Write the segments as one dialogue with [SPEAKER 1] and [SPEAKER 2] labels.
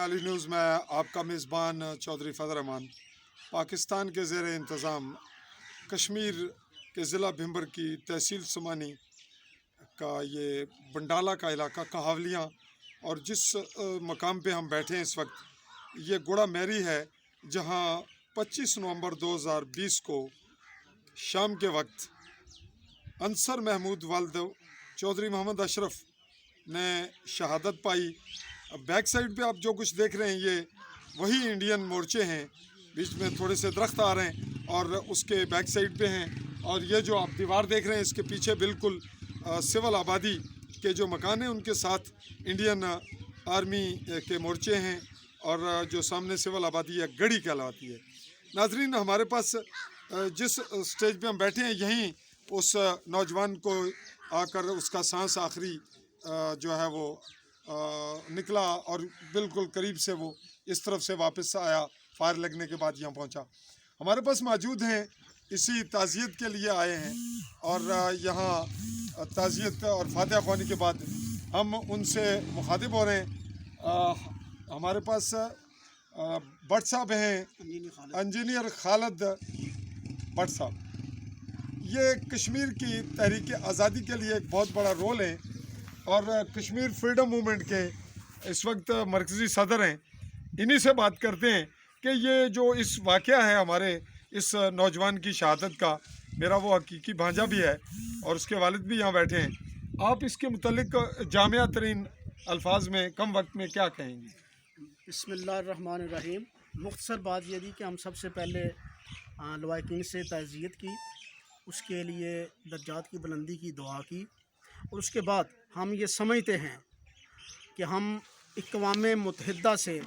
[SPEAKER 1] علی news میں آپ کا میزبان چودھری فضل رحمان۔ پاکستان کے زیر انتظام کشمیر کے ضلع بھمبر کی تحصیل سمانی کا یہ بنڈالہ کا علاقہ کہاولیاں، اور جس مقام پہ ہم بیٹھے ہیں اس وقت یہ گوڑا میری ہے، جہاں 25 نومبر 2020 کو شام کے وقت انصر محمود والد چودھری محمد اشرف نے شہادت پائی۔ بیک سائڈ پہ آپ جو کچھ دیکھ رہے ہیں یہ وہی انڈین مورچے ہیں، بیچ میں تھوڑے سے درخت آ رہے ہیں اور اس کے بیک سائڈ پہ ہیں، اور یہ جو آپ دیوار دیکھ رہے ہیں اس کے پیچھے بالکل سول آبادی کے جو مکان ہیں ان کے ساتھ انڈین آرمی کے مورچے ہیں، اور جو سامنے سول آبادی ہے گڑھی کہلاتی ہے۔ ناظرین، ہمارے پاس جس سٹیج پہ ہم بیٹھے ہیں یہیں اس نوجوان کو آ کر اس کا سانس آخری جو ہے وہ نکلا، اور بالکل قریب سے وہ اس طرف سے واپس آیا، فائر لگنے کے بعد یہاں پہنچا۔ ہمارے پاس موجود ہیں، اسی تعزیت کے لیے آئے ہیں، اور یہاں تعزیت اور فاتحہ خوانی کے بعد ہم ان سے مخاطب ہو رہے ہیں۔ ہمارے پاس بٹ صاحب ہیں، انجینئر خالد بٹ صاحب۔ یہ کشمیر کی تحریک آزادی کے لیے ایک بہت بڑا رول ہے، اور کشمیر فریڈم موومنٹ کے اس وقت مرکزی صدر ہیں۔ انہی سے بات کرتے ہیں کہ یہ جو اس واقعہ ہے ہمارے اس نوجوان کی شہادت کا، میرا وہ حقیقی بھانجا بھی ہے اور اس کے والد بھی یہاں بیٹھے ہیں، آپ اس کے متعلق جامع ترین الفاظ میں کم وقت میں کیا کہیں گے؟
[SPEAKER 2] بسم اللہ الرحمن الرحیم۔ مختصر بات یہ تھی کہ ہم سب سے پہلے لوائقین سے تعزیت کی، اس کے لیے درجات کی بلندی کی دعا کی، اور اس کے بعد ہم یہ سمجھتے ہیں کہ ہم اقوام متحدہ سے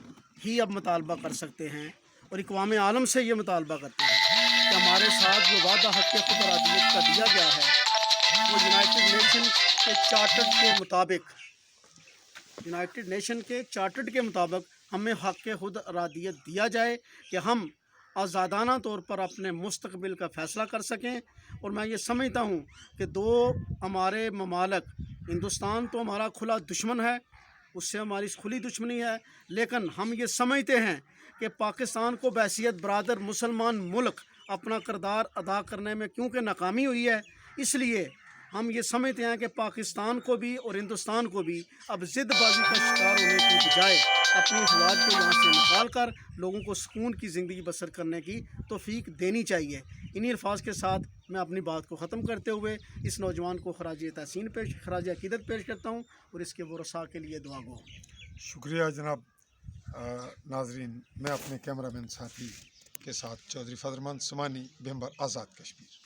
[SPEAKER 2] ہی اب مطالبہ کر سکتے ہیں، اور اقوام عالم سے یہ مطالبہ کرتے ہیں کہ ہمارے ساتھ جو وعدہ حق خود ارادیت کا دیا گیا ہے وہ یونائٹڈ نیشن کے چارٹرڈ کے مطابق ہمیں حق خود ارادیت دیا جائے کہ ہم آزادانہ طور پر اپنے مستقبل کا فیصلہ کر سکیں۔ اور میں یہ سمجھتا ہوں کہ دو ہمارے ممالک، ہندوستان تو ہمارا کھلا دشمن ہے، اس سے ہماری کھلی دشمنی ہے، لیکن ہم یہ سمجھتے ہیں کہ پاکستان کو بحیثیت برادر مسلمان ملک اپنا کردار ادا کرنے میں کیونکہ ناکامی ہوئی ہے، اس لیے ہم یہ سمجھتے ہیں کہ پاکستان کو بھی اور ہندوستان کو بھی اب ضد بازی کا شکار ہونے کی بجائے اپنی افواج کو یہاں سے نکال کر لوگوں کو سکون کی زندگی بسر کرنے کی توفیق دینی چاہیے۔ انہی الفاظ کے ساتھ میں اپنی بات کو ختم کرتے ہوئے اس نوجوان کو خراج عقیدت پیش کرتا ہوں، اور اس کے ورثاء کے لیے دعا گو ہوں۔
[SPEAKER 1] شکریہ جناب۔ ناظرین، میں اپنے کیمرہ مین ساتھی کے ساتھ چودھری فضل رحمان سمانی، بھمبر، آزاد کشمیر۔